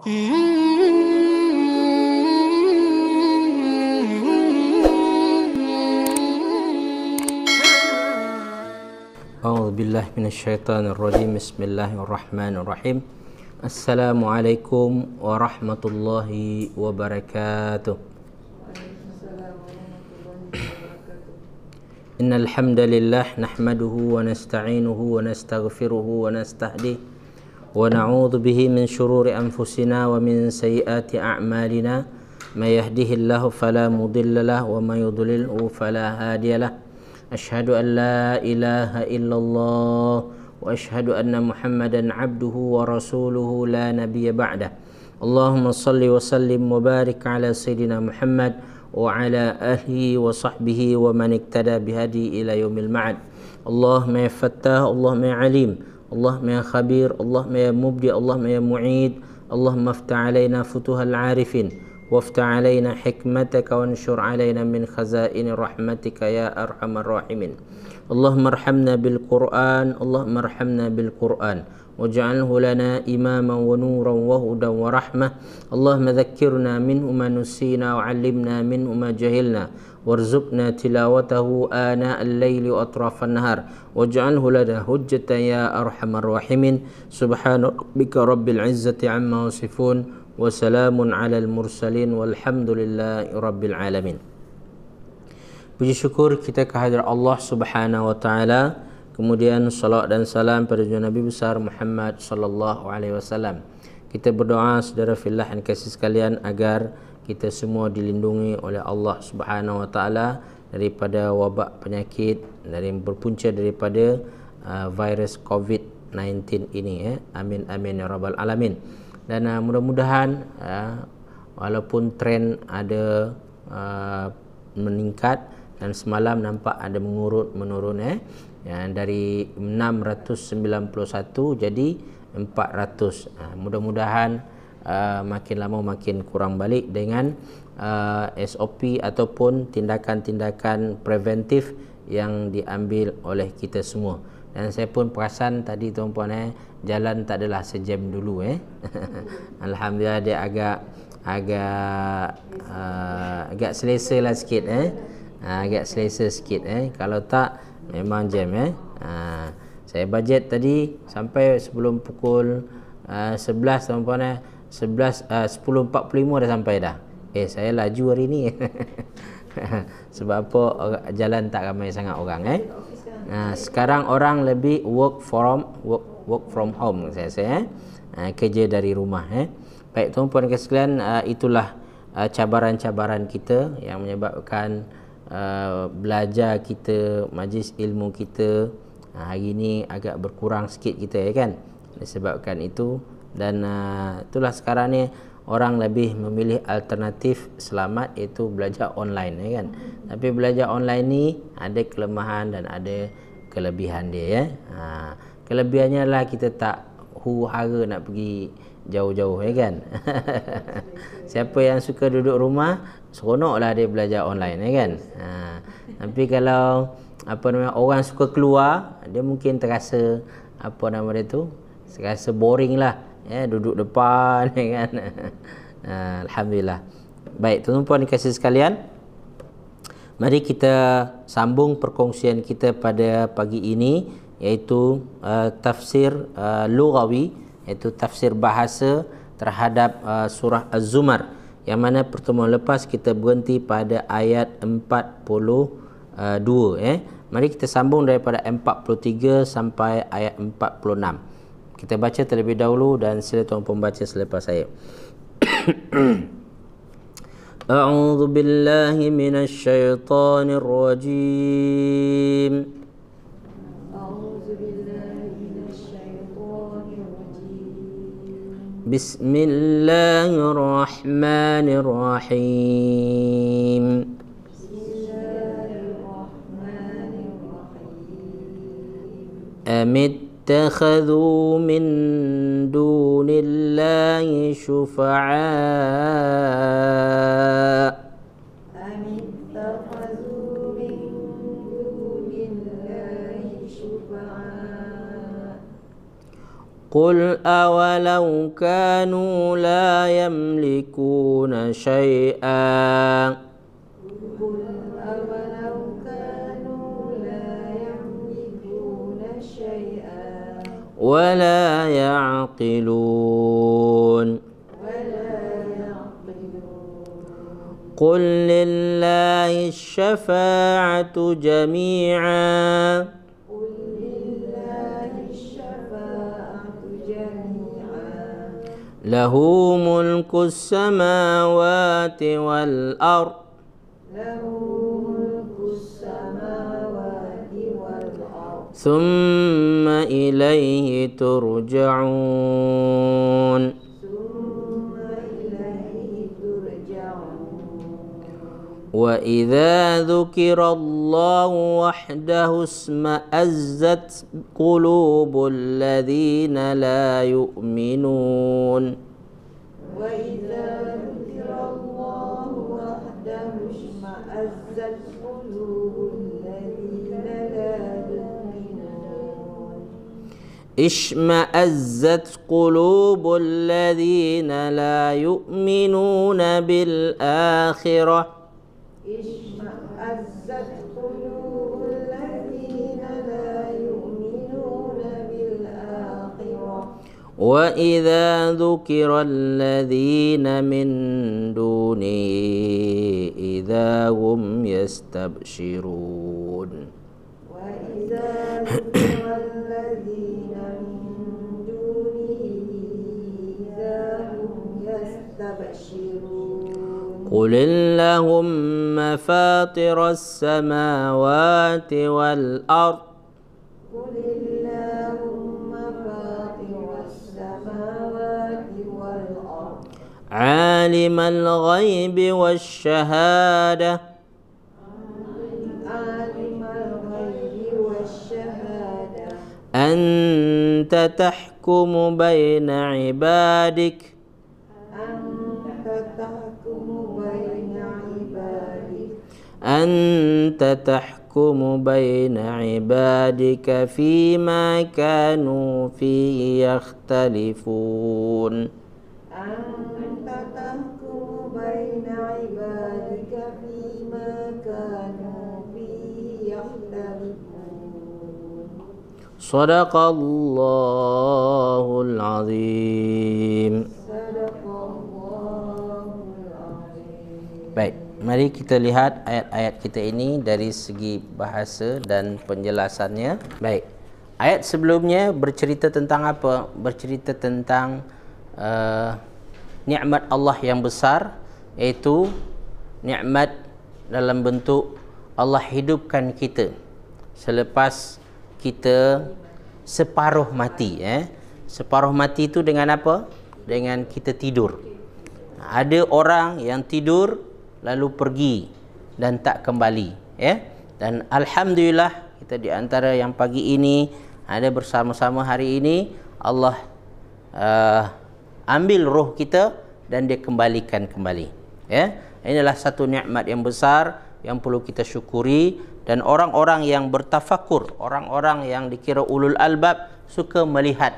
A'udzubillahi minasyaitonirrajim. Bismillahirrahmanirrahim. Assalamualaikum warahmatullahi wabarakatuh. Innal hamdalillah nahmaduhu wa nasta'inuhu wa nastaghfiruhu wa nastahdihi wa na'udzu bihi min shururi anfusina wa min sayyiati a'malina. May yahdihillahu fala mudilla lahu wa may yudlilhu fala hadiya lahu. Asyhadu an la ilaha illallah wa asyhadu anna Muhammadan abduhu wa rasuluhu la nabiyya ba'dah. Allahumma salli wa sallim wa barik ala sayyidina Muhammad wa ala ahlihi wa sahbihi wa man iktada bihadi ila yaumil ma'ad. Allahumma ya fattah, Allahumma ya alim, Allahumma ya khabir, Allahumma ya mubdi, Allahumma ya mu'id. Allahumma aftah alaina futuhal arifin وافتح علينا حكمتك وانشر علينا من خزائن رحمتك يا أرحم الراحمين. اللهم ارحمنا بالقرآن، اللهم ارحمنا بالقرآن واجعله لنا إماما ونورا وهدى ورحمة. اللهم ذكرنا منه ما نسينا وعلمنا منه ما جهلنا وارزقنا تلاوته آناء الليل وأطراف النهار واجعله لنا حجة يا أرحم الراحمين. سبحان ربك رب العزة عما يصفون Wassalamun alal mursalin walhamdulillahi rabbil alamin. Puji syukur kita kehadirat Allah Subhanahu wa taala, kemudian salat dan salam pada junjungan Nabi besar Muhammad sallallahu alaihi wasallam. Kita berdoa saudara fillah dan kasih sekalian agar kita semua dilindungi oleh Allah Subhanahu wa taala daripada wabak penyakit dari berpunca daripada virus COVID-19 ini. Amin amin ya rabbal alamin. Dan mudah-mudahan walaupun tren ada meningkat dan semalam nampak ada menurun dari 691 jadi 400. Mudah-mudahan makin lama makin kurang balik dengan SOP ataupun tindakan-tindakan preventif yang diambil oleh kita semua. Dan saya pun perasan tadi tuan-puan jalan tak adalah sejam dulu Alhamdulillah dia agak selesa lah sikit agak selesa sikit kalau tak memang jam saya bajet tadi sampai sebelum pukul 11 tuan-puan 10.45 dah sampai dah. Saya laju hari ni sebab apa jalan tak ramai sangat orang sekarang orang lebih work from home saya kerja dari rumah Baik tuan-puan dan sekalian, itulah cabaran-cabaran kita yang menyebabkan belajar kita, majlis ilmu kita hari ini agak berkurang sikit kita kan, disebabkan itu. Dan itulah sekarang ni orang lebih memilih alternatif selamat iaitu belajar online kan. Tapi belajar online ni ada kelemahan dan ada kelebihan dia Kelebihannya lah kita tak huru-hara nak pergi jauh-jauh kan. Siapa yang suka duduk rumah, seronoklah dia belajar online kan. Tapi kalau orang suka keluar, dia mungkin terasa terasa boring lah duduk depan kan. Alhamdulillah. Baik tuan-tuan dikasih sekalian, mari kita sambung perkongsian kita pada pagi ini, iaitu tafsir lughawi, iaitu tafsir bahasa terhadap surah Az-Zumar, yang mana pertemuan lepas kita berhenti pada ayat 42. Mari kita sambung daripada 43 sampai ayat 46. Kita baca terlebih dahulu dan sila tuan pembaca selepas saya. A'udzu billahi minasy syaithanir rajim. A'udzu billahi minasy syaithanir rajim. Bismillahirrahmanirrahim. اتخذوا من دون الله شفعاء قل أولو كانوا لا يملكون شيئا قل أولو كانوا لا يملكون شيئا ولا يعقلون قل لله الشفاعة جميعا قل لله الشفاعة جميعا له ملك السماوات والأرض له ملك السماوات والأرض ثم إليه ترجعون ثم إليه ترجعون وإذا ذكر الله وحده اشمأزت قلوب الذين لا يؤمنون وإذا ذكر الله وحده اشمأزت قلوب الذين لا يؤمنون اشمأزت قلوب الذين لا يؤمنون بالآخرة اشمأزت قلوب الذين لا يؤمنون بالآخرة وإذا ذكر الذين من دونه إذا هم يستبشرون وإذا ذكر الذين من دونه إذا هم يستبشرون قل اللهم فاطر السماوات والأرض قل اللهم فاطر السماوات والأرض عالم الغيب والشهادة عالم الغيب والشهادة أنت تحكم بين عبادك أنت تحكم بين عبادك أنت تحكم بين عبادك فيما كانوا فيه يختلفون أنت تحكم بين عبادك فيما كانوا فيه يختلفون صدق الله العظيم. صدق الله العظيم. Baik, mari kita lihat ayat-ayat kita ini dari segi bahasa dan penjelasannya. Baik, ayat sebelumnya bercerita tentang apa? Bercerita tentang nikmat Allah yang besar, iaitu nikmat dalam bentuk Allah hidupkan kita selepas kita separuh mati. Separuh mati itu dengan apa? Dengan kita tidur. Ada orang yang tidur lalu pergi dan tak kembali, dan alhamdulillah kita di antara yang pagi ini ada bersama-sama hari ini, Allah ambil roh kita dan dia kembalikan kembali. Inilah satu nikmat yang besar yang perlu kita syukuri, dan orang-orang yang bertafakur, orang-orang yang dikira ulul albab suka melihat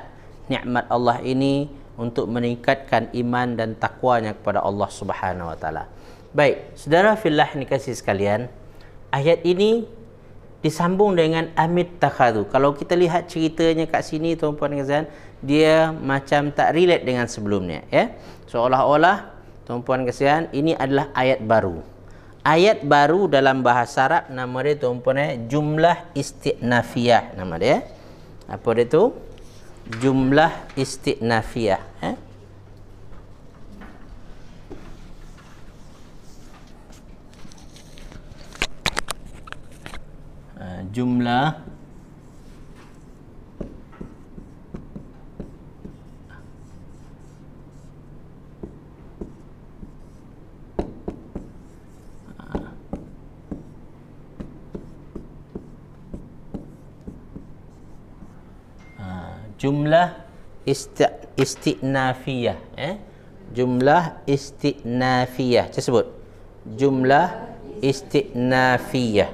nikmat Allah ini untuk meningkatkan iman dan takwanya kepada Allah Subhanahu wa taala. Baik, saudara fillah ni kasih sekalian, ayat ini disambung dengan amit takhadu. Kalau kita lihat ceritanya kat sini tuan-puan dan puan, dia macam tak relate dengan sebelumnya, seolah-olah tuan-puan dan puan, ini adalah ayat baru. Ayat baru dalam bahasa Arab nama dia tuan-puan, jumlah istinafiyah nama dia. Apa dia tu? Jumlah istinafiyah. Jumlah jumlah istinafiyah, jumlah istinafiyah. Saya sebut jumlah istinafiyah.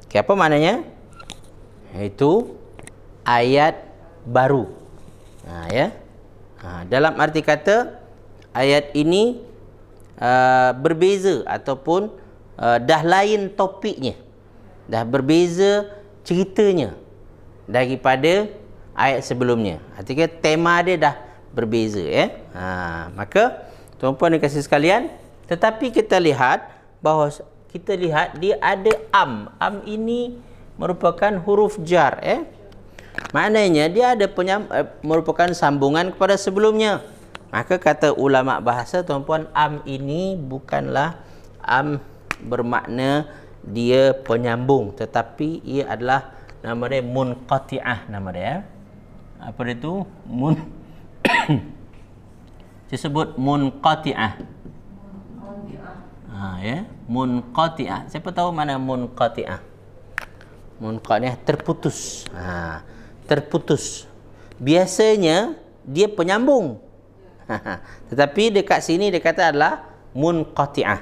Okay, apa maknanya? Itu ayat baru. Dalam arti kata ayat ini berbeza ataupun dah lain topiknya, dah berbeza ceritanya daripada ayat sebelumnya. Artinya tema dia dah berbeza, maka tuan-puan dan kasih sekalian, tetapi kita lihat bahawa dia ada am. Am ini merupakan huruf jar, maknanya dia ada merupakan sambungan kepada sebelumnya. Maka kata ulama bahasa, tuan-puan, am ini bukanlah am bermakna dia penyambung, tetapi ia adalah nama dia munqati'ah, nama dia. Apa dia tu? Disebut munqati'ah. Munqati'ah. Siapa tahu mana munqati'ah? Munqati'ah terputus. Terputus. Biasanya dia penyambung. Tetapi dekat sini dia kata adalah munqati'ah.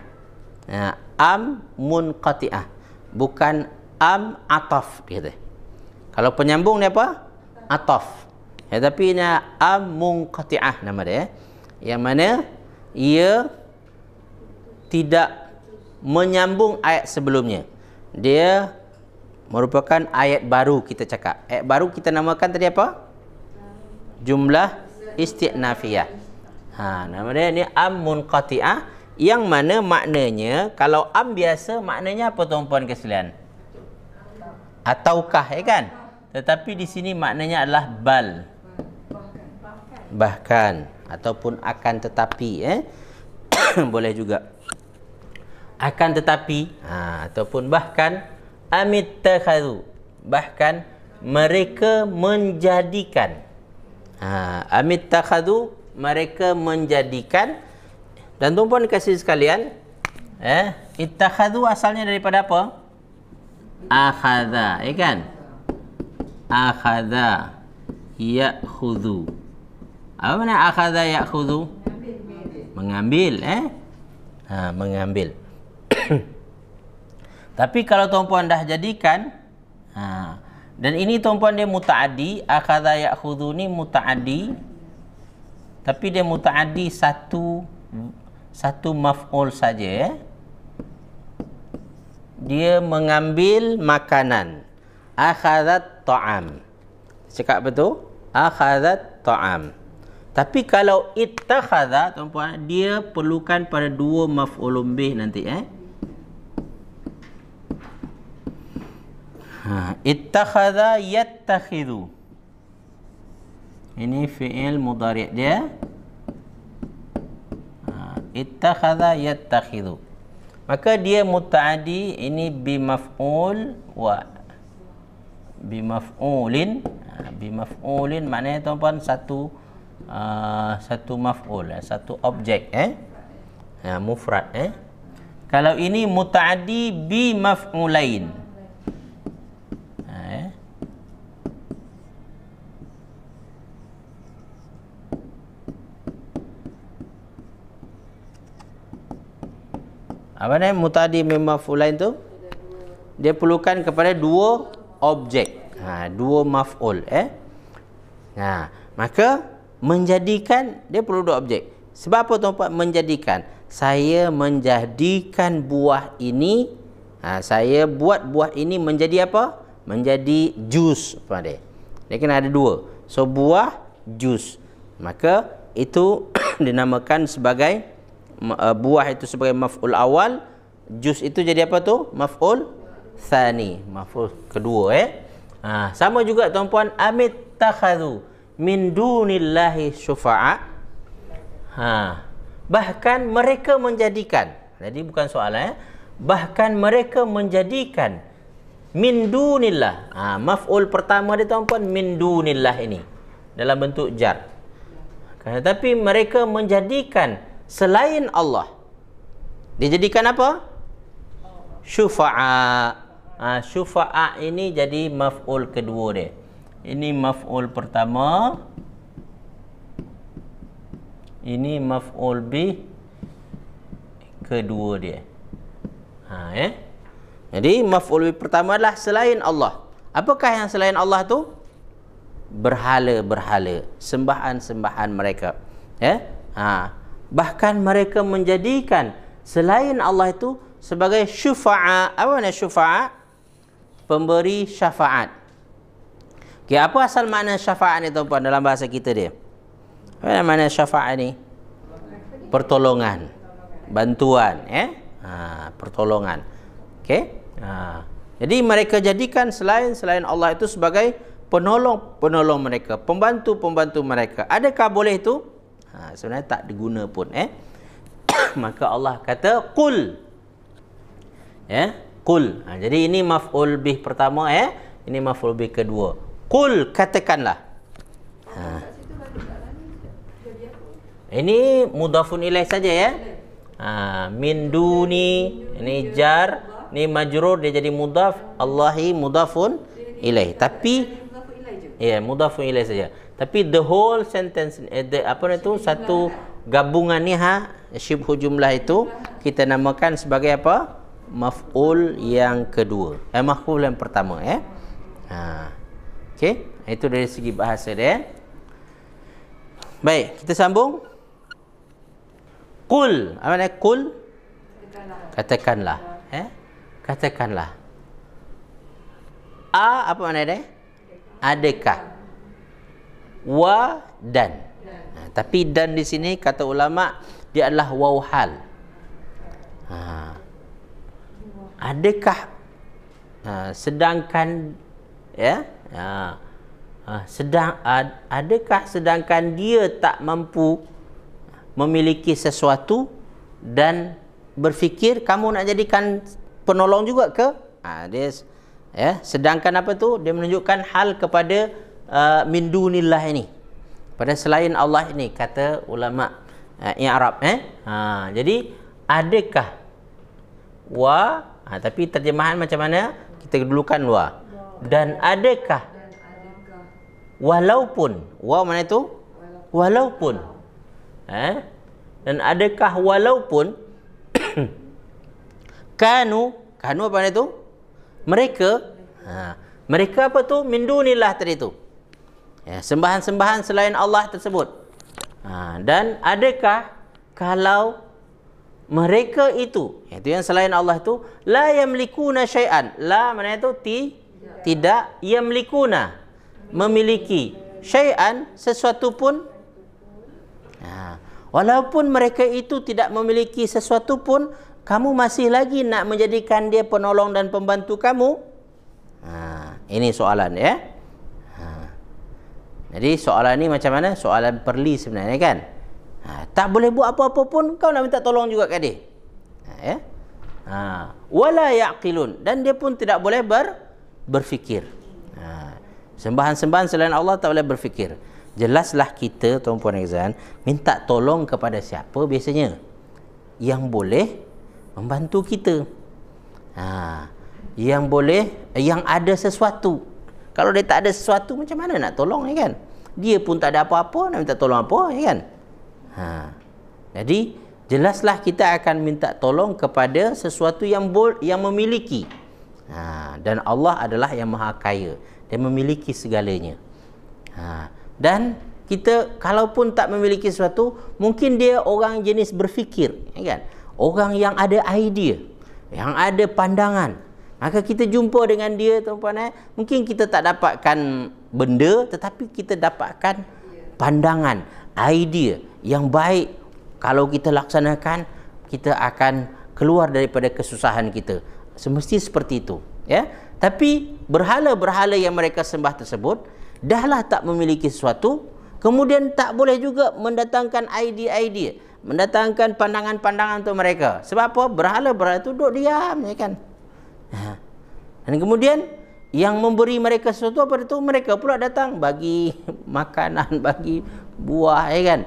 Am munqati'ah. Bukan am ataf, dia kata. Kalau penyambung dia apa? Ataf. Tetapi ini am munqati'ah nama dia. Yang mana ia tidak menyambung ayat sebelumnya. Dia merupakan ayat baru, kita cakap. Ayat baru kita namakan tadi apa? Jumlah isti'nafiyah. Nama dia ni am munqati'ah, yang mana maknanya, kalau am biasa maknanya apa tuan-puan sekalian? Ataukah, kan? Tetapi di sini maknanya adalah bal. Bahkan ataupun akan tetapi, boleh juga. Akan tetapi, ataupun bahkan amittakhadhu, bahkan mereka menjadikan. Amittakhadhu, mereka menjadikan. Dan tuan-puan kasih sekalian, ittakhadhu asalnya daripada apa? Akhadha, kan? Akhadha ya'khudhu. Apa makna akhadha ya'khudhu? Mengambil, mengambil. Tapi kalau tuan-puan dah jadikan, dan ini tuan-puan dia muta'addi, akhadha ya'khudhu ni muta'addi, tapi dia muta'addi satu maf'ul saja, dia mengambil makanan. Akhadhat ta'am. Cakap betul? Akhadhat ta'am. Tapi kalau ittakhadha, tuan-puan, dia perlukan pada dua maf'ulun bih nanti, ittakhadha yattakhidhu. Ini fi'il mudhari' dia. Ittakhadha yattakhidhu. Maka dia muta'addi, ini bimaf'ul wa bimaf'ulin. Bimaf'ulin maknanya tuan-puan satu maf'ul, satu objek, mufrad, Kalau ini muta'addi bimaf'ulain. Apa namanya muta'addi bimaf'ulain tu? Dia perlukan kepada dua objek, dua maf'ul, maka menjadikan dia perlu dua objek. Sebab apa tuan-puan menjadikan? Saya menjadikan buah ini, saya buat buah ini menjadi apa? Menjadi jus, apa dia? Dia kena ada dua. So buah, jus. Maka itu dinamakan sebagai buah itu sebagai maf'ul awal, jus itu jadi apa tu? Maf'ul thani, maf'ul kedua, sama juga tuan-puan, amittakhadhu min dunillahi syufa'a. Bahkan mereka menjadikan. Jadi bukan soalan, bahkan mereka menjadikan min dunillah. Maf'ul pertama dia tuan-puan min dunillah ini dalam bentuk jar. Tetapi mereka menjadikan selain Allah. Dijadikan apa? Syufa'a. Syufa'a ini jadi maf'ul kedua dia. Ini maf'ul pertama. Ini maf'ul bih kedua dia. Jadi maf'ul bih pertama adalah selain Allah. Apakah yang selain Allah tu? berhala-berhala, sembahan-sembahan mereka. Ya. Bahkan mereka menjadikan selain Allah itu sebagai syufa'a. Apa makna syufa'a? Pemberi syafaat. Okay, apa asal makna syafaat ni tuan-puan dalam bahasa kita dia? Apa makna syafaat ni? Pertolongan, bantuan, pertolongan. Okey. Jadi mereka jadikan selain Allah itu sebagai penolong mereka, pembantu mereka. Adakah boleh itu? Sebenarnya tak diguna pun. Maka Allah kata qul. Qul. Jadi ini maf'ul bih pertama. Ini maf'ul bih kedua. Qul, katakanlah. Ini mudhafun ilaih saja ya. Min duni, ini jar, ini majrur, dia jadi mudhaf. Allahi mudhafun ilaih. Tapi mudhafun ilaih saja. Tapi the whole sentence, satu gabungan ni syibhu jumlah itu kita namakan sebagai apa? Maf'ul yang kedua. Maf'ul yang pertama Okey, itu dari segi bahasa dia. Baik, kita sambung. Qul, apa makna qul? Katakanlah. Katakanlah. Apa makna dia? Adakah? Wa dan. Tapi dan di sini kata ulama dia adalah waw hal. Adakah sedangkan adakah sedangkan dia tak mampu memiliki sesuatu dan berfikir kamu nak jadikan penolong juga ke? Sedangkan apa tu? Dia menunjukkan hal kepada min dunillah ini, pada selain Allah ini, kata ulama i'rab. Jadi adakah wa, tapi terjemahan macam mana? Kita dulukan wa. Dan adakah walaupun, wa mana itu? Walaupun. Dan adakah walaupun kanu apa makna itu? Mereka mereka apa tu? Min dunillah tadi tu. Sembahan-sembahan selain Allah tersebut. Dan adakah kalau mereka itu yang selain Allah itu la yamlikuna syai'an. La makna itu tidak, yamlikuna memiliki, syai'an sesuatu pun. Walaupun mereka itu tidak memiliki sesuatu pun, kamu masih lagi nak menjadikan dia penolong dan pembantu kamu? Ini soalan ya. Jadi soalan ni macam mana? Soalan perli sebenarnya kan. Tak boleh buat apa-apa pun kau nak minta tolong juga kat dia. Wala yaqilun, dan dia pun tidak boleh berfikir. Sembahan-sembahan selain Allah tak boleh berfikir. Jelaslah kita tuan-puan Izan minta tolong kepada siapa biasanya? Yang boleh membantu kita. Yang boleh, yang ada sesuatu. Kalau dia tak ada sesuatu, macam mana nak tolong kan? Dia pun tak ada apa-apa, nak minta tolong apa kan? Jadi jelaslah kita akan minta tolong kepada sesuatu yang memiliki. Dan Allah adalah yang maha kaya, dia memiliki segalanya. Dan kita kalaupun tak memiliki sesuatu, mungkin dia orang jenis berfikir, kan? Orang yang ada idea, yang ada pandangan. Maka kita jumpa dengan dia tuan-puan, mungkin kita tak dapatkan benda, tetapi kita dapatkan pandangan, idea yang baik. Kalau kita laksanakan, kita akan keluar daripada kesusahan kita. Semesti seperti itu, ya. Tapi berhala-berhala yang mereka sembah tersebut dahlah tak memiliki sesuatu, kemudian tak boleh juga mendatangkan idea-idea, mendatangkan pandangan-pandangan untuk mereka. Sebab apa? Berhala-berhala itu duduk diam, ya kan? Dan kemudian yang memberi mereka sesuatu apa itu? Mereka pula datang bagi makanan, bagi buah, ya kan?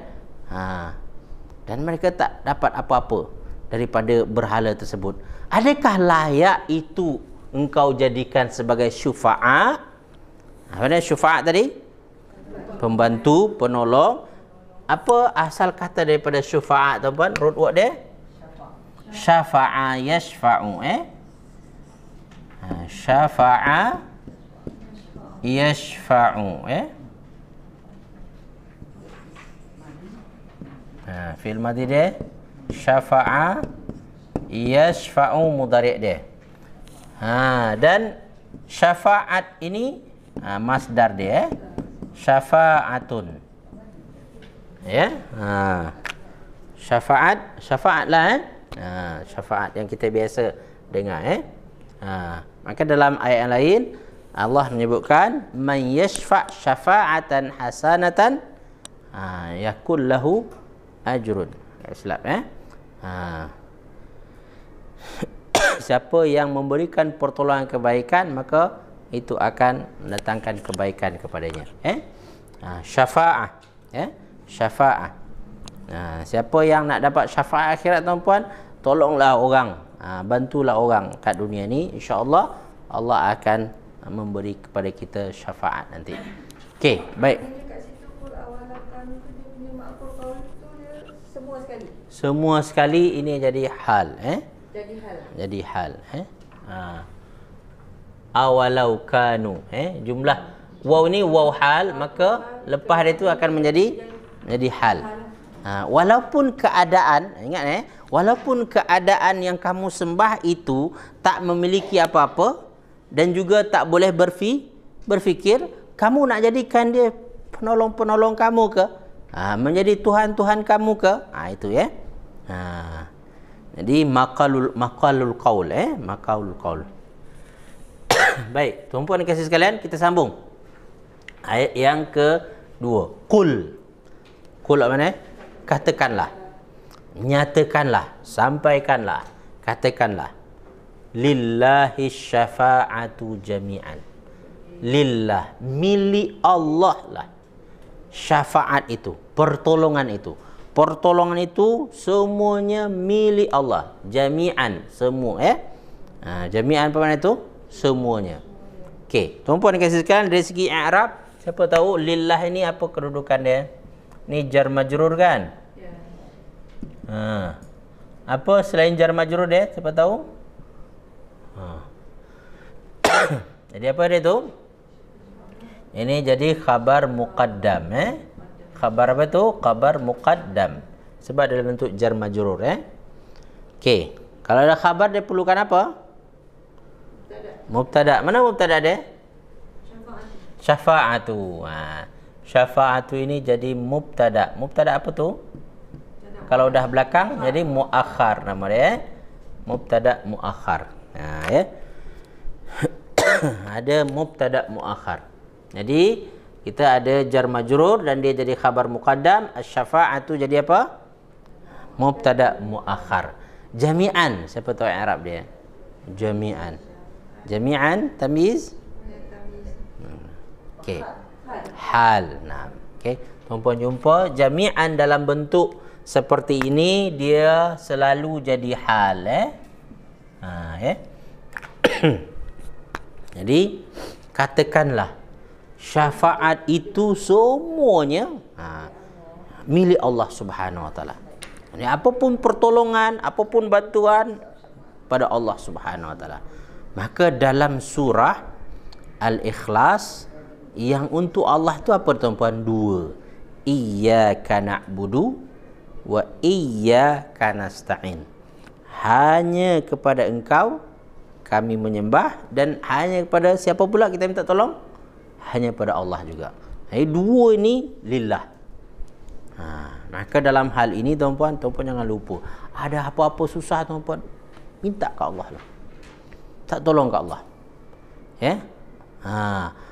Dan mereka tak dapat apa-apa daripada berhala tersebut. Adakah layak itu engkau jadikan sebagai syufa'a? Apa dia syufa'a tadi? Pembantu, penolong. Apa asal kata daripada syufa'a tuan-puan? Root word dia? Syafa'a yashfa'u. Syafa'a yashfa'u. Fi'il madhi dia syafa'a, yashfa'u mudhari' dia. Dan syafa'at ini masdar dia, syafa'atun. Ya. Syafaat lah syafaat yang kita biasa dengar maka dalam ayat yang lain Allah menyebutkan man yashfa' syafa'atan hasanatan yakul lahu ajrun. Silap siapa yang memberikan pertolongan kebaikan maka itu akan mendatangkan kebaikan kepadanya. Syafa'ah syafa'ah. Siapa yang nak dapat syafaat akhirat tuan-puan, tolonglah orang, bantulah orang kat dunia ni, insya-Allah Allah akan memberi kepada kita syafaat nanti. Okey, baik. Dekat situ qul awalakan tu dia punya ma'qul qaul tu dia semua sekali. Semua sekali ini jadi hal, Jadi hal. Jadi hal, awalau kanu, jumlah waw ni waw hal, maka lepas dia tu akan menjadi hal. Walaupun keadaan, ingat walaupun keadaan yang kamu sembah itu tak memiliki apa-apa dan juga tak boleh berfikir, kamu nak jadikan dia penolong-penolong kamu ke? Menjadi Tuhan-Tuhan kamu ke? Itu ya. Jadi maqalul qaul, maqalul qaul. Baik, tuan-puan dan kasih sekalian, kita sambung. Ayat yang kedua. Qul. Qul apa mana? Katakanlah. Nyatakanlah, sampaikanlah, katakanlah. Lillahi syafa'atu jami'an. Lillah, milik Allah lah syafaat itu, pertolongan itu. Pertolongan itu semuanya milik Allah. Jami'an, semua jami'an apa makna itu? Semuanya. Okey, tuan-puan dan kasih sekalian, dari segi i'rab, siapa tahu lillah ini apa kedudukan dia? Ni jar majrur kan? Ya. Apa selain jar majrur dia? Siapa tahu? Jadi apa dia tu? Ini jadi khabar muqaddam, Khabar apa tu? Khabar muqaddam. Sebab dalam bentuk jar majrur, Okey. Kalau ada khabar dia perlukan apa? Mubtada. Mana mubtada dia? Syafa'atu. Syafa'atu ini jadi mubtada. Mubtada apa tu? Kalau dah belakang jadi muakhar nama dia, Mubtada muakhar. Ada mubtada muakhar. Jadi kita ada jar majrur dan dia jadi khabar muqaddam. Asy-syafa'atu jadi apa? Mubtada muakhar. Jami'an, siapa tahu i'rab dia? Jami'an. Jami'an tamyiz? Okey. Hal. Nah, okey. Tuan-puan jumpa jami'an dalam bentuk seperti ini dia selalu jadi hal, Jadi katakanlah syafaat itu semuanya milik Allah Subhanahu wa taala. Ini apapun pertolongan, apapun bantuan pada Allah Subhanahu wa taala. Maka dalam surah Al-Ikhlas yang untuk Allah tu apa tuan-puan? Dua. Iyyaka na'budu wa iyyaka nasta'in. Hanya kepada engkau kami menyembah, dan hanya kepada siapa pula kita minta tolong? Hanya pada Allah juga. Jadi dua ini lillah. Maka dalam hal ini tuan-puan jangan lupa. Ada apa-apa susah tuan-puan, minta ke Allah lah. Tak tolong ke Allah.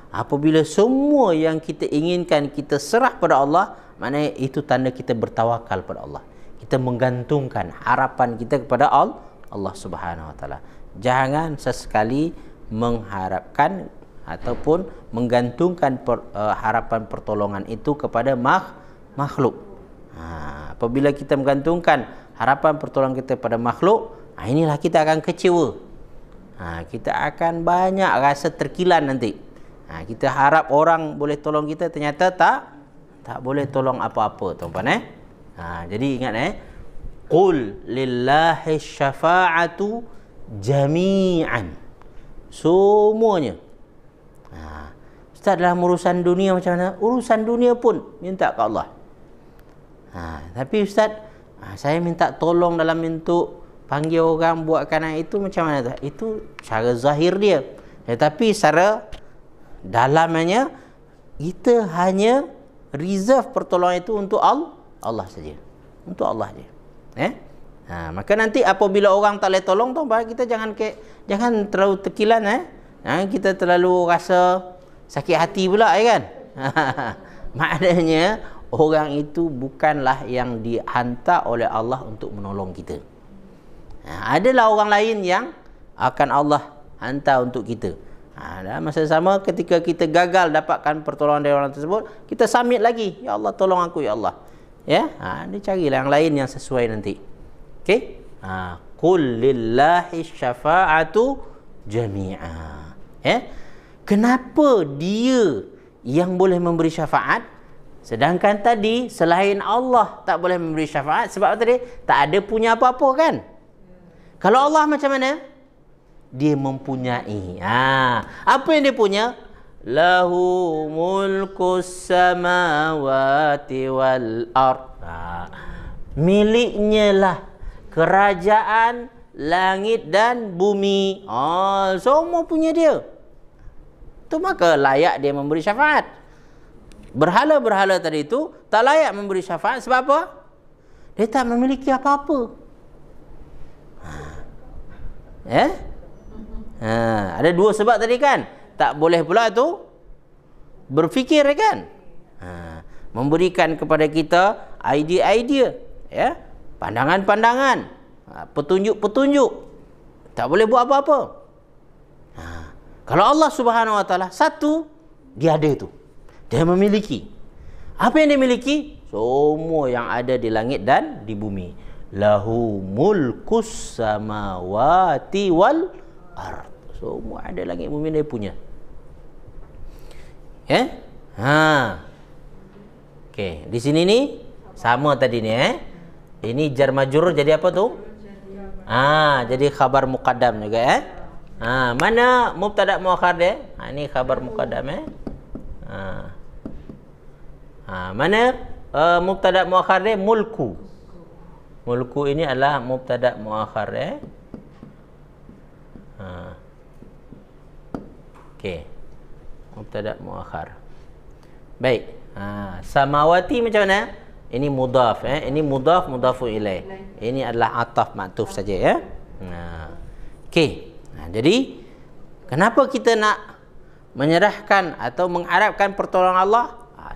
Apabila semua yang kita inginkan kita serah pada Allah, maknanya itu tanda kita bertawakal pada Allah. Kita menggantungkan harapan kita kepada Allah Subhanahu wa taala. Jangan sesekali mengharapkan ataupun menggantungkan harapan pertolongan itu kepada makhluk. Apabila kita menggantungkan harapan pertolongan kita pada makhluk, inilah kita akan kecewa. Kita akan banyak rasa terkilan nanti. Kita harap orang boleh tolong kita, ternyata tak boleh tolong apa-apa, tuan-puan. Jadi ingat, qul lillahi syafa'atu jami'an. Semuanya. Ustaz, dalam urusan dunia macam mana? Urusan dunia pun minta ke Allah. Tapi Ustaz, Saya minta tolong dalam bentuk panggil orang buatkan itu macam mana tu? Itu cara zahir dia. Tetapi secara dalamnya kita hanya reserve pertolongan itu untuk Allah saja. Untuk Allah saja. Maka nanti apabila orang tak boleh tolong tu, kita jangan terlalu tekilan kita terlalu rasa sakit hati pula kan. Maknanya orang itu bukanlah yang dihantar oleh Allah untuk menolong kita. Adalah orang lain yang akan Allah hantar untuk kita. Dalam masa sama ketika kita gagal dapatkan pertolongan dari orang tersebut, kita submit lagi, ya Allah tolong aku ya Allah. Dia carilah yang lain yang sesuai nanti. Okey? Qul lillahi syafa'atu jami'a. Kenapa dia yang boleh memberi syafaat, sedangkan tadi selain Allah tak boleh memberi syafaat? Sebab tadi tak ada punya apa-apa kan? Kalau Allah macam mana? Dia mempunyai. Apa yang dia punya? Lahu mulkus samawati wal ard. Miliknya lah kerajaan langit dan bumi. Semua punya dia. Itu maka layak dia memberi syafaat. Berhala-berhala tadi itu tak layak memberi syafaat. Sebab apa? Dia tak memiliki apa-apa. Ada dua sebab tadi kan. Tak boleh pula tu berfikir kan. Memberikan kepada kita idea-idea, pandangan-pandangan, petunjuk-petunjuk. Tak boleh buat apa-apa. Kalau Allah Subhanahu Wa Taala satu, dia ada itu. Dia memiliki. Apa yang dia miliki? Semua yang ada di langit dan di bumi. Lahu mulkus samawati wal ard. Semua ada langit bumi dia punya. Okey, di sini ni sama tadi ni Ini jar majrur jadi apa tu? Jadi khabar muqaddam juga mana mubtada muakhar dia? Ini khabar muqaddam mana mubtada muakhar dia? Mulku. Mulku ini adalah mubtada muakhar Okey. Mubtada muakhar. Baik. Samawati macam mana? Ini mudhaf Ini mudhaf mudhafu ilaih. Ini adalah ataf ma'tuf saja Okey. Jadi kenapa kita nak menyerahkan atau mengharapkan pertolongan Allah?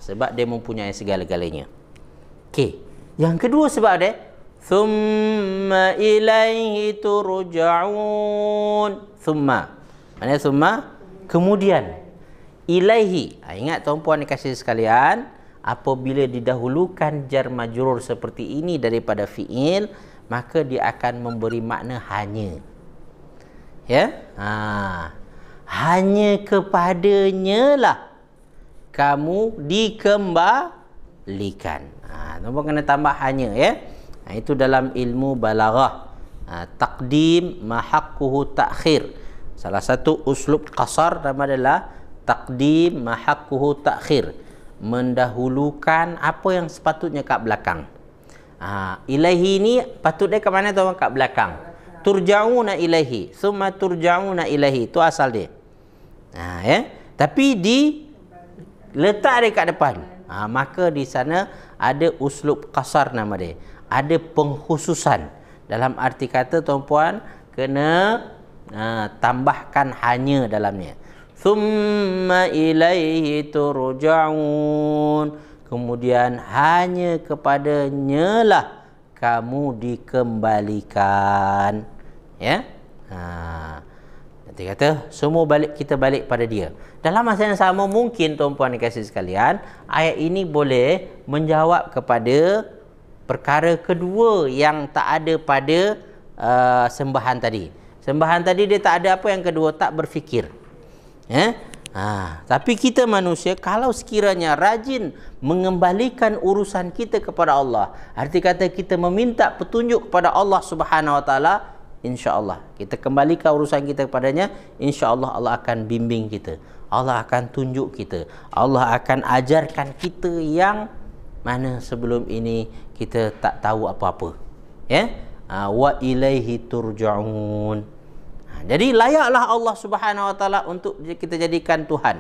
Sebab dia mempunyai segala-galanya. Okey. Yang kedua sebab dia thumma ilaihi turja'un. Thumma. Maksudnya thumma kemudian. Ilaihi. Ingat tuan-puan dikasih sekalian, apabila didahulukan jar majrur seperti ini daripada fi'il, maka dia akan memberi makna hanya. Hanya kepadanya lah kamu dikembalikan. Tuan-puan kena tambah hanya itu dalam ilmu balaghah. Taqdim mahaqquhu ta'khir. Salah satu uslub qasar nama adalah taqdim mahaqquhu ta'khir. Mendahulukan apa yang sepatutnya kat belakang. Ilaihi ni patut dia ke mana tuan? Kat belakang. Turja'una ilaihi, summa turja'una ilaihi, itu asal dia. Tapi letak dia kat depan. Maka di sana ada uslub qasar nama dia. Ada pengkhususan. Dalam arti kata tuan-puan kena tambahkan hanya dalamnya. Thumma ilaihi turja'un. Kemudian hanya kepadanya lah kamu dikembalikan. Nanti kata semua kita balik pada dia. Dalam masa yang sama mungkin tuan-puan dikasih sekalian, ayat ini boleh menjawab kepada perkara kedua yang tak ada pada sembahan tadi. Sembahan tadi dia tak ada apa, yang kedua tak berfikir. Tapi kita manusia kalau sekiranya rajin mengembalikan urusan kita kepada Allah, arti kata kita meminta petunjuk kepada Allah Subhanahu Wa Taala, insya-Allah kita kembalikan urusan kita kepadanya, insya-Allah Allah akan bimbing kita. Allah akan tunjuk kita. Allah akan ajarkan kita yang mana sebelum ini kita tak tahu apa-apa. Ya? Wa ilaihi turja'un. Jadi layaklah Allah Subhanahu wa taala untuk kita jadikan Tuhan.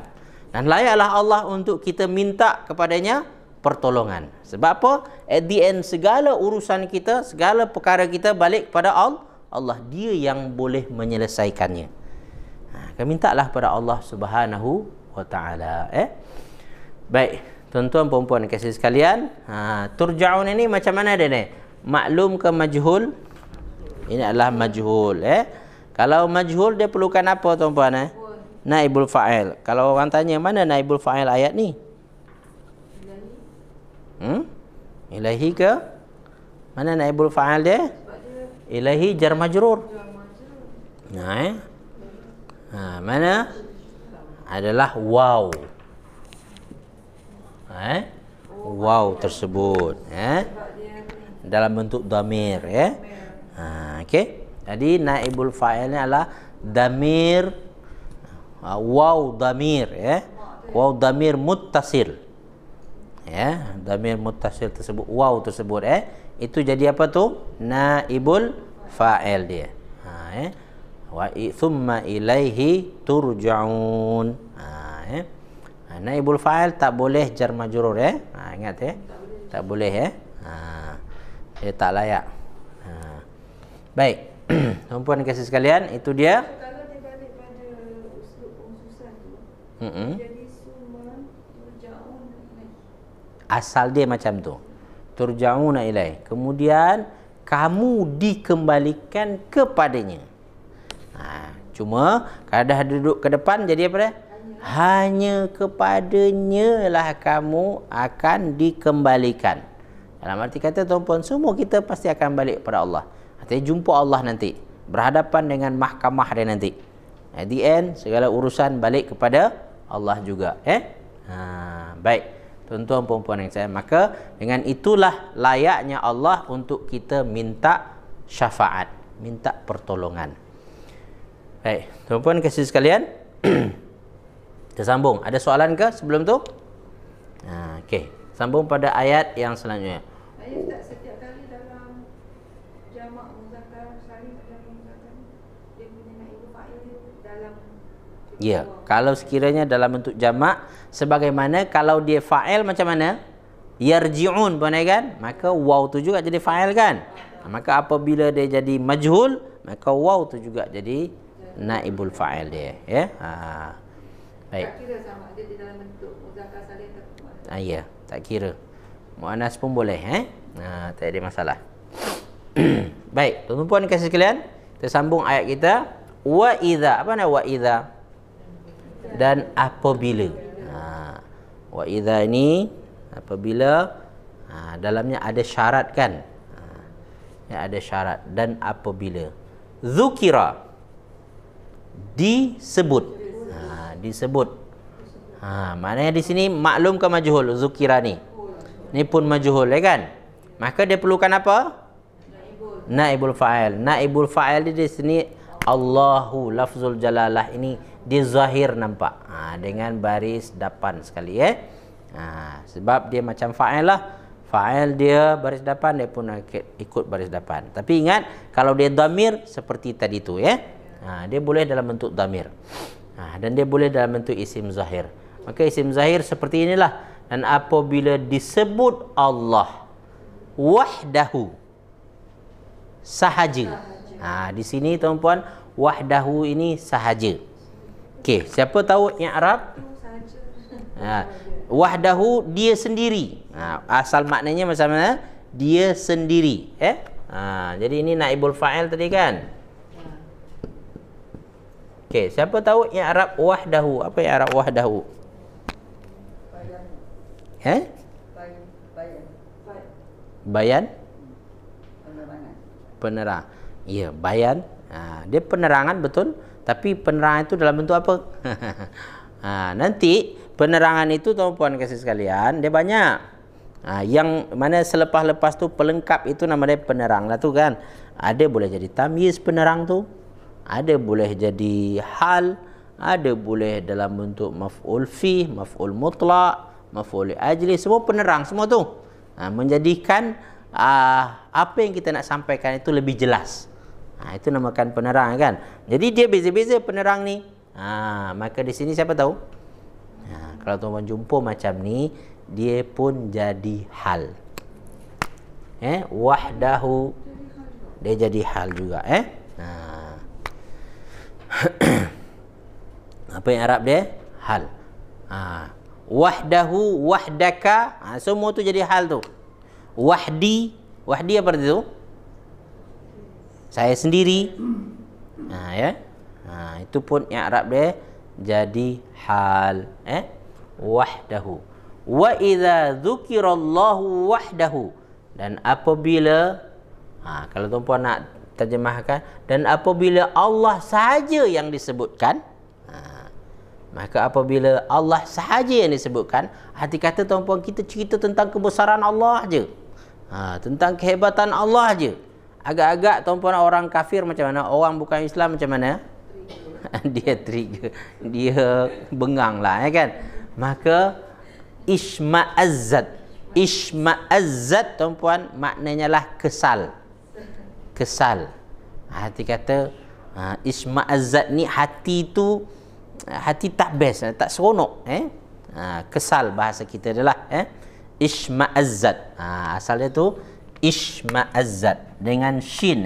Dan layaklah Allah untuk kita minta kepadanya pertolongan. Sebab apa? At the end segala urusan kita, segala perkara kita balik kepada Allah. Dia yang boleh menyelesaikannya. Kami mintalah pada Allah Subhanahu wa taala. Baik, tuan-tuan puan-puan kasih sekalian, turja'un ini macam mana dia ni? Maklum ke majhul? Ini adalah majhul. Kalau majhul dia perlukan apa tuan-puan? Naibul fa'il. Kalau orang tanya mana naibul fa'il ayat ni? Ilahi ke? Mana naibul fa'il dia? Ilahi jar majrur. Mana? Adalah waw. Waw tersebut. Dalam bentuk damir. Okey. Jadi naibul fa'il ni adalah damir, waw damir, waw damir muttasil. Damir muttasil tersebut, waw tersebut, itu jadi apa tu? Naibul fa'il dia. Wa thumma ilaihi turja'un. Naibul fa'il tak boleh jar majrur, ingat tak boleh, dia tak layak. Baik. Tuan-puan kasih sekalian, itu dia. Kalau dia balik pada uslub khususan tu, jadi summa turja'un ilaih. Asal dia macam tu. Turja'una ilaih. Kemudian kamu dikembalikan kepadanya. Cuma kalau dah duduk ke depan jadi apa dia? Hanya kepadanya lah kamu akan dikembalikan. Dalam arti kata tuan-puan, semua kita pasti akan balik kepada Allah. Artinya jumpa Allah nanti, berhadapan dengan mahkamah dia nanti. At the end segala urusan balik kepada Allah juga. Baik, tuan-tuan puan-puan yang saya, maka dengan itulah layaknya Allah untuk kita minta syafaat, minta pertolongan. Baik, tuan-puan kasih sekalian, kita sambung. Ada soalan ke sebelum tu? Okey, sambung pada ayat yang selanjutnya. Ayat tak setiap kali dalam jamak muzakkar salim ataupun muzakkar dia punya naibul fa'il dalam. Ya, kalau sekiranya dalam bentuk jamak, sebagaimana kalau dia fa'il macam mana? Yarji'un pun kan? Maka waw tu juga jadi fa'il kan? Maka apabila dia jadi majhul, maka waw tu juga jadi naibul fa'il dia, baik. Tak kira sama dia di dalam bentuk muzakkar salim ataupun muannas. Ya, tak kira. Muannas pun boleh, tak ada masalah. Baik, tuan-tuan kasih sekalian, kita sambung ayat kita. Wa idza, apa nak wa idza? Dan apabila. Wa idza ini apabila, dalamnya ada syarat kan? Ada syarat. Dan apabila zukira, disebut. Disebut. Maknanya di sini maklum ke majhul zukira ni? Ni pun majhul, kan? Maka dia perlukan apa? Naibul fa'il. Naibul fa'il di sini Allahu, lafzul jalalah ini dia zahir nampak. Dengan baris depan sekali, sebab dia macam fa'il lah. Fa'il dia baris depan, dia pun ikut baris depan. Tapi ingat, kalau dia dhamir seperti tadi tu, dia boleh dalam bentuk dhamir. Dan dia boleh dalam bentuk isim zahir. Maka isim zahir seperti inilah. Dan apabila disebut Allah wahdahu, sahaja. Di sini tuan-puan, wahdahu ini sahaja. Okey, siapa tahu i'rab? Wahdahu, dia sendiri. Asal maknanya macam mana? Dia sendiri. Jadi ini naibul fa'il tadi kan? Okey, siapa tahu i'rab wahdahu? Apa i'rab wahdahu? Bayan? Penerang. Ya, bayan. Dia penerangan betul, tapi penerangan itu dalam bentuk apa? Nanti penerangan itu tuan-puan kasih sekalian, dia banyak. Yang mana selepas-lepas tu pelengkap itu nama dia penerang lah tu kan. Ada boleh jadi tamyiz penerang tu, ada boleh jadi hal, ada boleh dalam bentuk maf'ul fi, maf'ul mutlaq, maf'ul ajli, semua penerang semua tu. Menjadikan apa yang kita nak sampaikan itu lebih jelas. Itu namakan penerang kan. Jadi dia beza-beza penerang ni. Maka di sini siapa tahu? Kalau tuan-tuan jumpa macam ni, dia pun jadi hal. Wahdahu, dia jadi hal juga. Apa yang Arab dia? Hal. Wahdahu, wahdaka, semua tu jadi hal tu. Wahdi apa tu? Saya sendiri. Itu pun yang Arab dia jadi hal. Wahdahu. Wa idza dzukirallahu wahdahu, dan apabila kalau tuan-puan nak terjemahkan, dan apabila Allah sahaja yang disebutkan, maka apabila Allah sahaja yang disebutkan, hati kata tuan-puan kita cerita tentang kebesaran Allah je, tentang kehebatan Allah je. Agak-agak tuan-puan orang kafir macam mana, orang bukan Islam macam mana? Dia trigger, dia bengang lah, kan? Maka isma'azzat tuan-puan maknanya lah kesal. Hati kata isma'azzat ni hati tu, hati tak best, tak seronok. Kesal bahasa kita adalah isma'azzat. Asalnya tu isma'azzat dengan shin.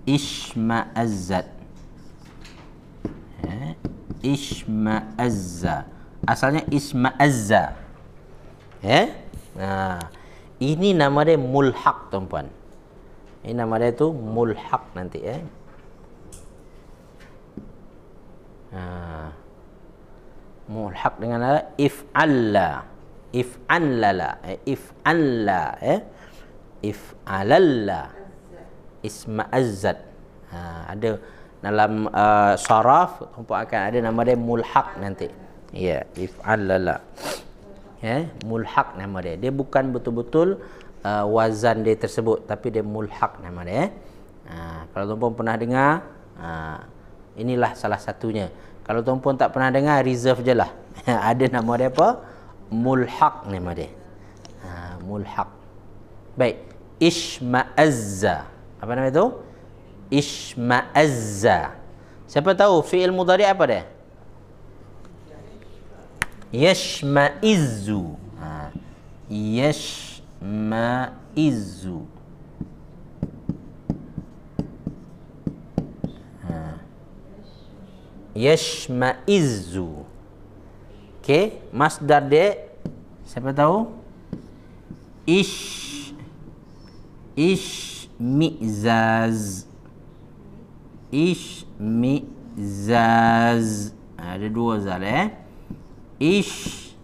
Isma'azzat. Isma'azza. Asalnya isma'azza. Ini nama dia mulhaq tuan-puan. Ini nama dia tu mulhaq nanti. Mulhaq dengan if'alla. If'allala. If'alalla. Isma'azzat. Ada dalam saraf tuan-puan akan ada nama dia mulhaq nanti. If'allala. Mulhaq nama dia. Dia bukan betul-betul wazan dia tersebut, tapi dia mulhaq nama dia. Kalau tuan-puan pernah dengar, inilah salah satunya. Kalau tuan-puan tak pernah dengar, reserve je lah. Ada nama dia apa? Mulhaq nama dia. Mulhaq. Baik. Isma'azza. Apa nama itu? Isma'azza. Siapa tahu fi'il mudhari' apa dia? Yashma'izzu. Yashma'izzu. Yashma'izzu. Okey, masdar dia siapa tahu? Ishmi'zaz. Ishmi'zaz. Ada dua zal Ishmi'zazun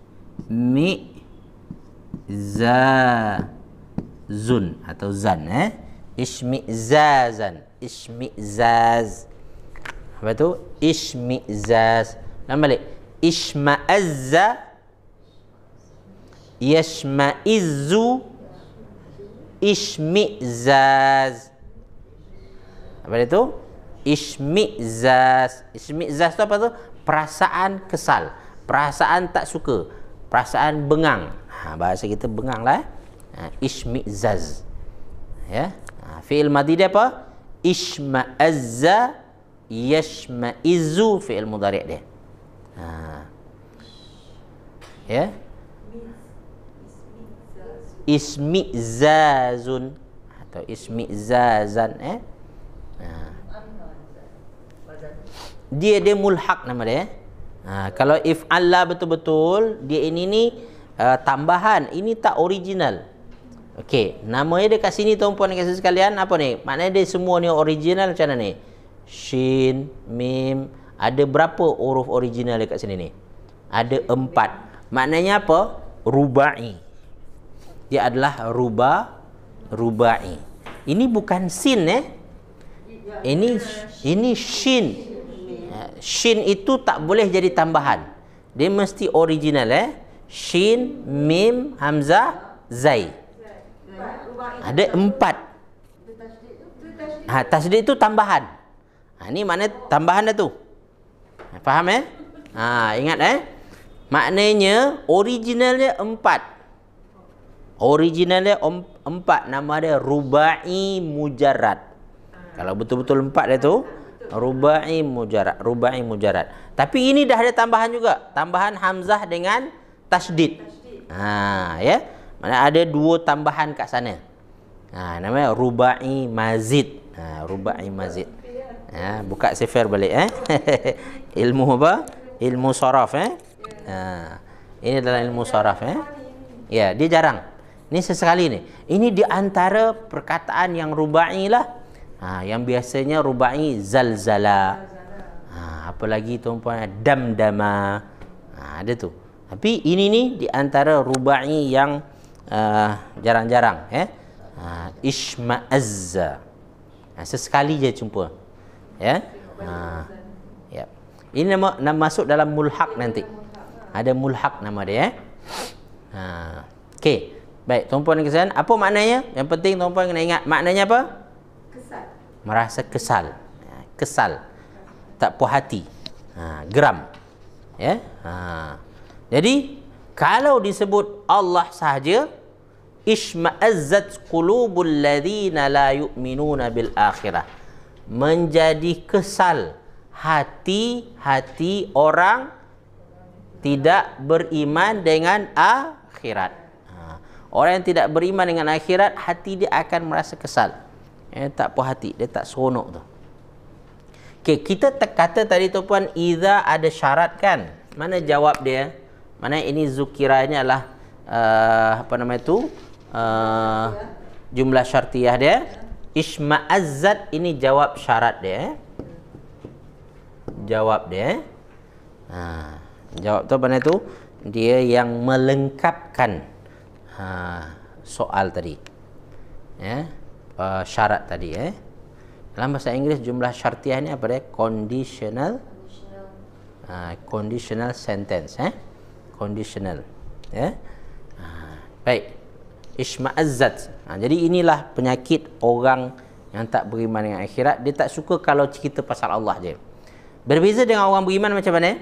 atau zan. Ishmi'zazan. Ishmi'zaz. Apa tu? Ishmi'zaz. Nama balik. Ishma'azza. Yashma'izzu. Ishmi'zaz. Apa itu? Ishmi'zaz. Ishmi'zaz tu apa tu? Perasaan kesal, perasaan tak suka, perasaan bengang. Bahasa kita bengang lah. Ishmi'zaz. Fi'il madhi dia apa? Ishma'azza. Yashma'izzu fi'il mudhari' dia. Ismi'zazun atau ismi'zazan. Dia mulhaq nama dia. Kalau if'alla betul-betul, dia ini ni tambahan, ini tak original. Okey, namanya dekat sini tuan-puan dan sekalian apa ni? Maknanya dia semua ni original macam mana ni? Shin, mim, ada berapa huruf original dekat sini ni? Ada 4. Maknanya apa? Rubai. Dia adalah rubai. Ini bukan sin Ini shin. Shin itu tak boleh jadi tambahan. Dia mesti original Shin, mim, hamzah, zai. Ada 4. Tasdid itu tambahan. Ini maknanya tambahan dah tu. Faham Ingat Maknanya originalnya 4. Originalnya 4, nama dia rubai mujarrad. Kalau betul-betul 4 dia tu rubai mujarrad. Tapi ini dah ada tambahan juga, tambahan hamzah dengan tasydid. Ya. Mana ada 2 tambahan kat sana. Namanya rubai mazid. Rubai mazid. Buka sifir balik ilmu apa? Ilmu saraf ini adalah ilmu saraf Ya, dia jarang. Ini sesekali ni. Ini di antara perkataan yang rubai lah. Yang biasanya rubai zalzala. Apalagi tuan-puan damdama. Ada tu. Tapi ini ni di antara rubai yang jarang-jarang Ishma'azza. Sesekali je jumpa. Ya. Ini nama masuk dalam mulhaq nanti. Ada mulhaq nama dia Okey. Baik, tuan-puan dan kesayangan, apa maknanya? Yang penting tuan-puan kena ingat maknanya apa? Kesal. Merasa kesal. Kesal. Tak puas hati. Geram. Ya. Jadi kalau disebut Allah sahaja, ishma'azzat qulubul ladzina la yu'minuna bil akhirah. Menjadi kesal hati-hati orang tidak beriman dengan akhirat. Orang yang tidak beriman dengan akhirat, hati dia akan merasa kesal. Tak puas hati, dia tak seronok tu. Okey, kita kata tadi tu puan, idza ada syarat kan? Mana jawab dia? Mana ini zukiranya adalah apa nama itu? Jumlah syartiyah dia. Ishma'azzat ini jawab syarat dia. Jawab dia. Jawab tu apa itu? Dia yang melengkapkan soal tadi. Syarat tadi Dalam bahasa Inggeris jumlah syartiyah ni apa dia? Conditional sentence conditional baik. Ishma'azzat. Jadi inilah penyakit orang yang tak beriman dengan akhirat. Dia tak suka kalau cerita pasal Allah je. Berbeza dengan orang beriman macam mana?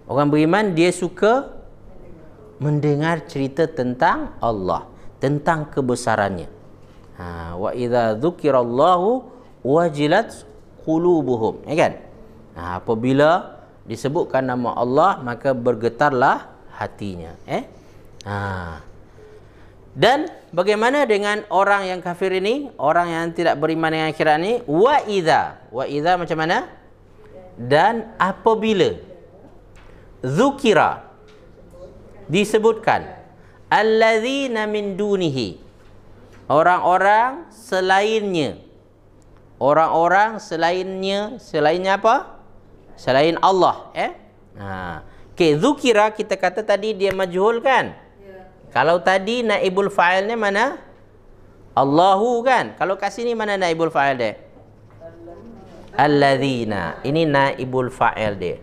Orang beriman dia suka mendengar cerita tentang Allah, tentang kebesarannya. Wa idza dzukirallahu wajilat qulubuhum. Kan? Apabila disebutkan nama Allah, maka bergetarlah hatinya. Dan bagaimana dengan orang yang kafir ini, orang yang tidak beriman dengan akhirat ini? Wa idza macam mana? Dan apabila dzukira disebutkan alladzina min dunihi, orang-orang selainnya. Orang-orang selainnya apa? Selain Allah. Okey, dzukira kita kata tadi dia majhul kan? Kalau tadi naibul fa'ilnya mana? Allahu kan? Kalau kat sini mana naibul fa'il dia? Alladzina. Ini naibul fa'il dia.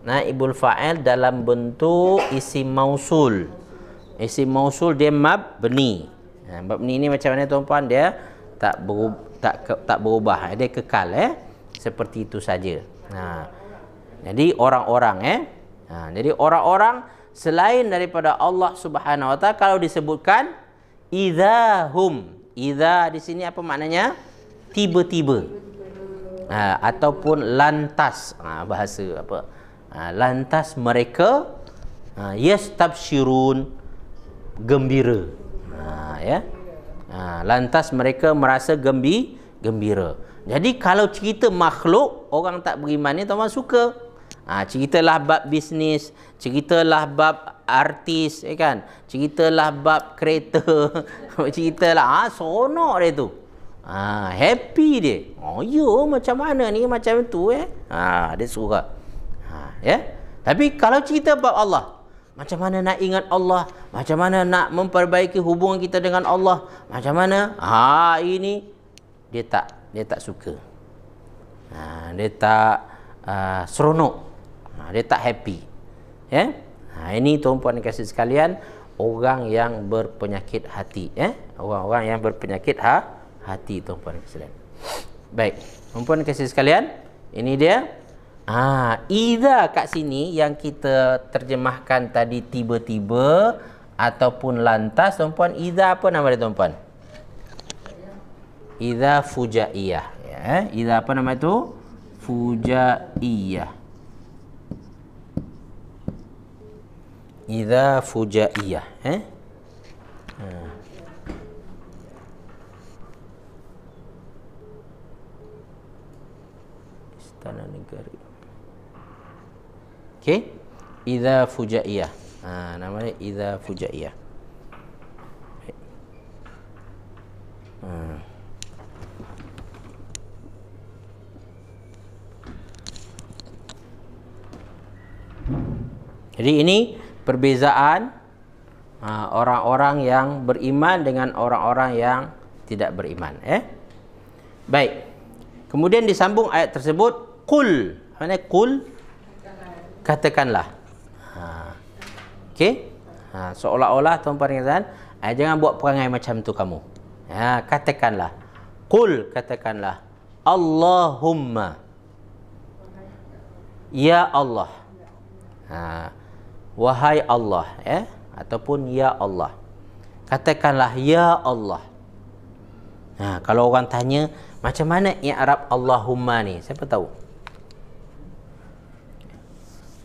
Naibul fa'il dalam bentuk isim mausul. Isim mausul dia mabni. Mabni ni macam mana tuan-puan? Dia tak berubah. Dia kekal seperti itu saja. Jadi orang-orang jadi orang-orang selain daripada Allah Subhanahu wa taala kalau disebutkan idzahum. Idza di sini apa maknanya? Tiba-tiba. Ataupun lantas. Bahasa apa? Lantas mereka yastabshirun, gembira. Lantas mereka merasa gembira. Jadi kalau cerita makhluk, orang tak beriman ni tuan-tuan suka. Ceritalah bab bisnes, ceritalah bab artis, kan? Ceritalah bab kereta, ceritalah seronok dia tu. Happy dia. Macam mana ni, macam tu dia suka. Tapi kalau cerita bab Allah, macam mana nak ingat Allah, macam mana nak memperbaiki hubungan kita dengan Allah, macam mana? Ini dia tak suka. Dia tak seronok. Dia tak happy. Ini tuan-puan dan kasih sekalian, orang yang berpenyakit hati. Orang-orang yang berpenyakit hati, tuan-puan dan kasih sekalian. Baik, tuan-puan dan kasih sekalian, ini dia. Idza kat sini yang kita terjemahkan tadi tiba-tiba ataupun lantas tuan-puan, idza apa nama dia tuan-puan? Idza fujaiyah, ya. Idza apa nama itu? Fujaiyah. Idza fujaiyah, Istana Negara. Okey, idza fujaiyah. Namanya idza fujaiyah. Jadi ini perbezaan orang-orang yang beriman dengan orang-orang yang tidak beriman. Baik. Kemudian disambung ayat tersebut, qul. Mana qul? Katakanlah. Okey. Seolah-olah tuan-puan katakan, jangan buat perangai macam tu kamu. Katakanlah. Qul, katakanlah. Allahumma. Ya Allah. Wahai Allah, ataupun ya Allah. Katakanlah ya Allah. Kalau orang tanya macam mana i'rab Allahumma ni, siapa tahu?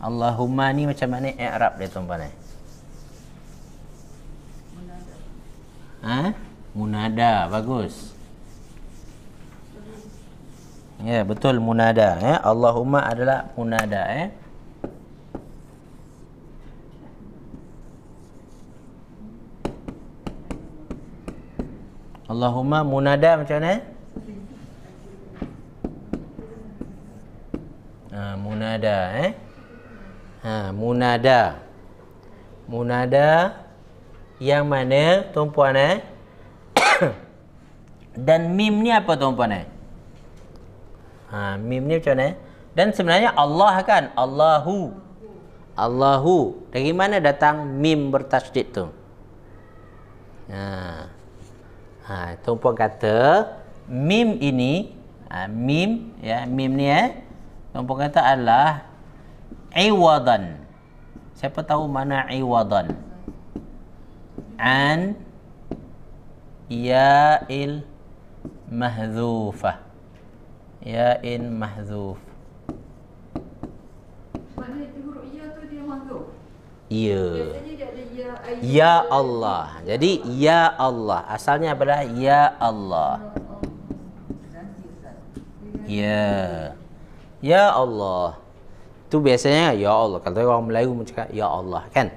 Allahumma ni macam mana i'rab dia tuan-puan? Munada, bagus. Ya, betul, munada. Allahumma adalah munada. Allahumma munada macam mana? Munada, munada. Munada yang mana tuan-puan? Dan mim ni apa tuan-puan? Mim ni macam mana? Dan sebenarnya Allah kan, Allahu. Allahu. Dari mana datang mim bertasydid tu? Tuan-puan kata mim ini, mim ni tuan-puan kata adalah iwadan. Siapa tahu mana iwadan? An ya'il mahdzufah. Ya'in mahdzuf. Maknanya huruf ya tu dia mahdzuf. Ya. Biasanya dia ada ya. Ya Allah. Jadi ya Allah. Asalnya adalah ya Allah. Ya. Ya Allah. Itu biasanya ya Allah. Kalau orang Melayu mencakap ya Allah, kan?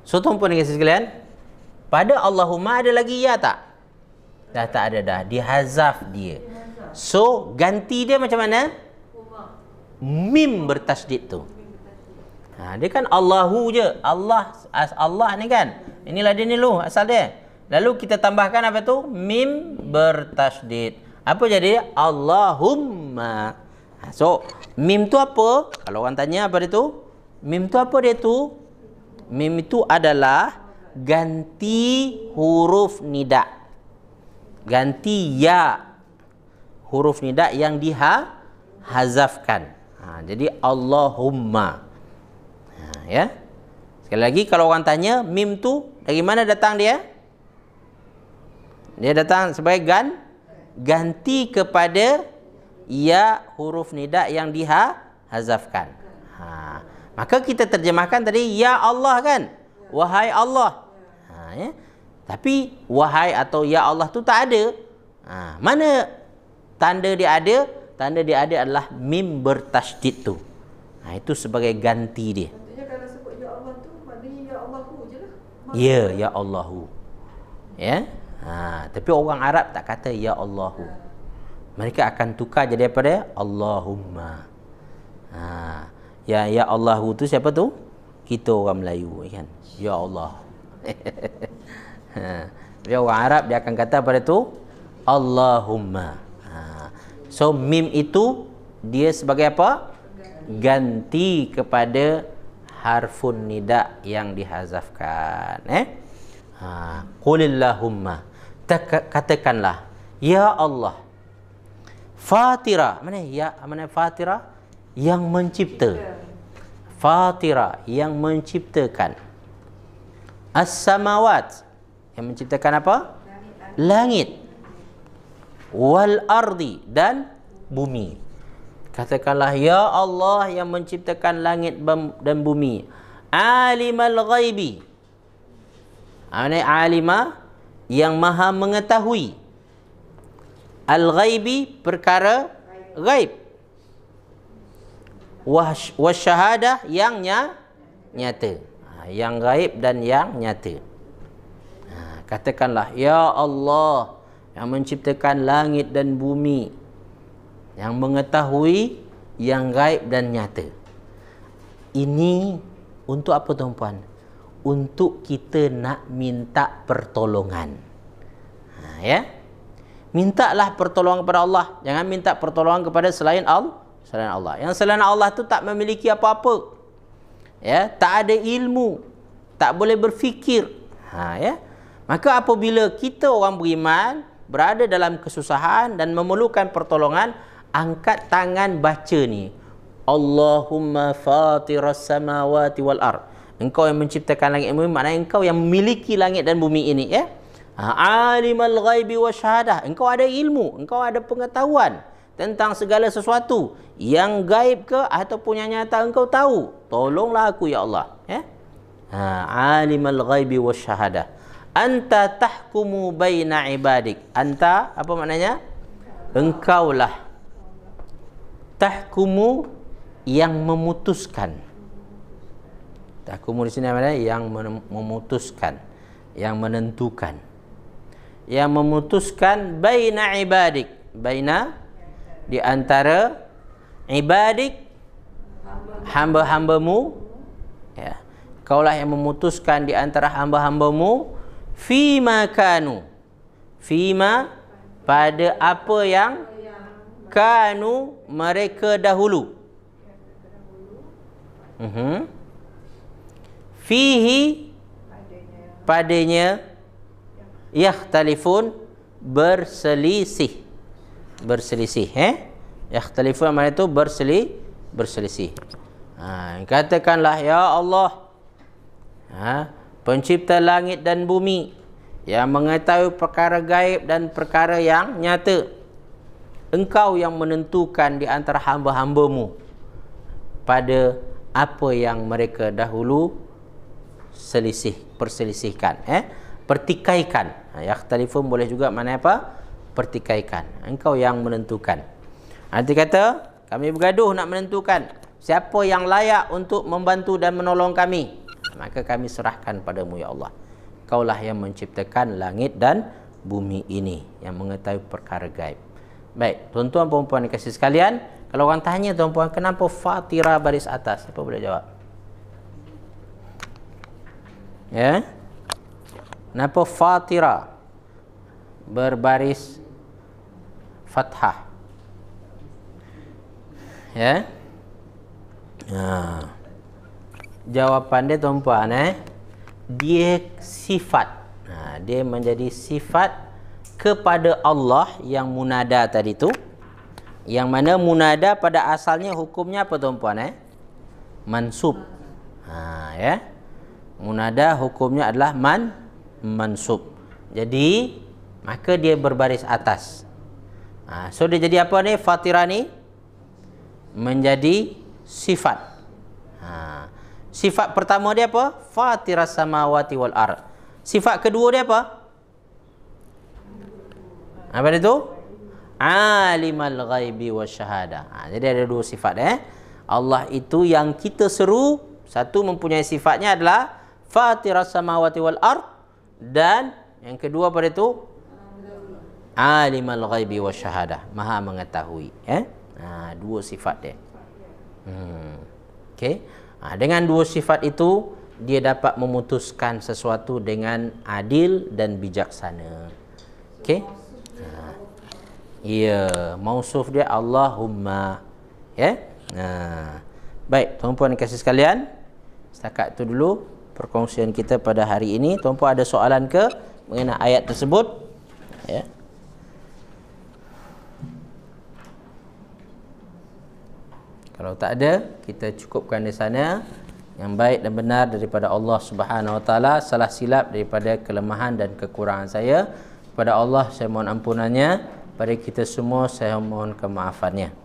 So tuan-puan dan sekalian, pada Allahumma ada lagi ya tak? Dah tak ada dah. Dihazaf dia. So ganti dia macam mana? Mim bertasydid tu. Dia kan Allahu je. Allah ni kan. Inilah dia ni lu asal dia. Lalu kita tambahkan apa tu? Mim bertasydid. Apa jadi? Allahumma. So mim tu apa? Kalau orang tanya apa dia tu? Mim tu apa dia tu? Mim itu adalah ganti huruf nida. Ganti ya. Huruf nida yang dihazafkan. Jadi Allahumma. Ya. Sekali lagi kalau orang tanya mim tu dari mana datang dia? Dia datang sebagai ganti kepada ya huruf nida yang dihazafkan. Maka kita terjemahkan tadi ya Allah kan? Wahai Allah. Ya. Tapi wahai atau ya Allah tu tak ada. Mana tanda dia ada? Tanda dia ada adalah mim bertasydid tu. Itu sebagai ganti dia. Maksudnya kalau sebut ya Allah tu maknanya ya Allahu je lah. Ya, ya Allahu. Ya. Tapi orang Arab tak kata ya Allahu. Mereka akan tukar jadi daripada Allahumma. Ya Allahu tu siapa tu? Kita orang Melayu kan. Ya Allah. Tapi orang Arab dia akan kata pada tu Allahumma. So mim itu dia sebagai apa? Ganti kepada harfun nida yang dihazafkan. Qulillahumma. Katakanlah ya Allah. Fatira. Mana Fatira? Yang mencipta. Fatira yang menciptakan. as-samawat, yang menciptakan apa? Langit. Wal ardi, dan bumi. Katakanlah, ya Allah yang menciptakan langit dan bumi. Alimal ghaibi. Ini alimah yang maha mengetahui. Al-ghaibi, perkara ghaib. Wasyahadah, yang nyata. Yang ghaib dan yang nyata. Katakanlah, ya Allah yang menciptakan langit dan bumi, yang mengetahui yang gaib dan nyata. Ini untuk apa tuan-puan? Untuk kita nak minta pertolongan. Ya, mintalah pertolongan kepada Allah. Jangan minta pertolongan kepada selain Allah. Selain Allah. Yang selain Allah tu tak memiliki apa-apa. Ya, tak ada ilmu, tak boleh berfikir. Ya. Maka apabila kita orang beriman berada dalam kesusahan dan memerlukan pertolongan, angkat tangan baca ni. Allahumma fatiras samawati wal ard. Engkau yang menciptakan langit dan bumi, maknanya engkau yang memiliki langit dan bumi ini, ya. Alimal ghaibi wasyahadah. Engkau ada ilmu, engkau ada pengetahuan tentang segala sesuatu yang gaib ke ataupun yang nyata, engkau tahu. Tolonglah aku ya Allah, ya. Alimal ghaibi wasyahadah. Anta tahkumu baina ibadik. Anta, apa maknanya? Engkaulah. Tahkumu, yang memutuskan. Tahkumu di sini maknanya yang memutuskan, yang menentukan. Yang memutuskan baina ibadik. Baina, di antara ibadik, hamba-hambamu. Ya. Kaulah yang memutuskan di antara hamba-hambamu. Fima kanu, fima, pada apa yang kanu, mereka dahulu. Fihi, padanya, yakhtalifun, berselisih. Berselisih, yakhtalifun mana itu? Berselisih. Katakanlah, ya Allah, pencipta langit dan bumi, yang mengetahui perkara gaib dan perkara yang nyata. Engkau yang menentukan di antara hamba-hambamu pada apa yang mereka dahulu perselisihkan, pertikaikan. Yakhtalifun boleh juga mana apa? Pertikaikan. Engkau yang menentukan. Nanti kata, kami bergaduh nak menentukan siapa yang layak untuk membantu dan menolong kami. Maka kami serahkan padamu ya Allah. Kaulah yang menciptakan langit dan bumi ini, yang mengetahui perkara gaib. Baik, tuan-tuan puan-puan dikasih sekalian, kalau orang tanya tuan-puan, kenapa Fatira baris atas? Siapa boleh jawab? Ya? Kenapa Fatira berbaris fathah? Ya? Jawapan dia tuan-puan, dia sifat. Dia menjadi sifat kepada Allah yang munada tadi tu. Yang mana munada pada asalnya hukumnya apa tuan-puan? Mansub. Ya. Munada hukumnya adalah mansub. Jadi maka dia berbaris atas. So dia jadi apa ni? Fatira ni menjadi sifat. Sifat pertama dia apa? Fatiras samawati wal ard. Sifat kedua dia apa? Apa itu? Alimal ghaibi wasyahadah. Jadi ada dua sifat. Allah itu yang kita seru, satu mempunyai sifatnya adalah Fatiras samawati wal ard, dan yang kedua pada itu Alimal ghaibi wasyahadah, maha mengetahui. Dua sifat dia. Okey. Dengan dua sifat itu, dia dapat memutuskan sesuatu dengan adil dan bijaksana. Okey. Ya, mausuf dia Allahumma. Ya. Baik, tuan-puan dikasih sekalian, setakat itu dulu perkongsian kita pada hari ini. Tuan-puan ada soalan ke mengenai ayat tersebut? Ya. Kalau tak ada, kita cukupkan di sana. Yang baik dan benar daripada Allah Subhanahu wa taala, salah silap daripada kelemahan dan kekurangan saya. Kepada Allah saya mohon ampunannya, pada kita semua saya mohon kemaafannya.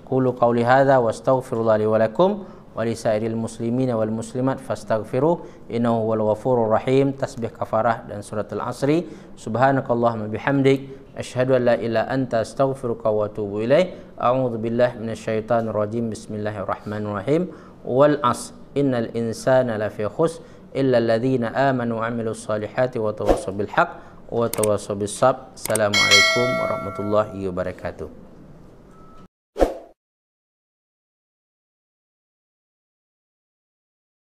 Qulu qawli hadza wastaghfirullah li wa lakum wa li sairil muslimin wal muslimat fastaghfiruh innahu wal ghafurur rahim. Tasbih kafarah dan surat al-asri. Subhanakallahumma bihamdik asyhadu an la ilaha anta astaghfiruka wa atubu ilaik. A'udzu billahi minasyaitonir rajim. Bismillahirrahmanirrahim. Wal 'asr innal insana lafi khusr illa alladhina amanu wa 'amilus solihati wa tawassaw bil haqq wa tawassaw bis sabr. Assalamualaikum warahmatullahi wabarakatuh.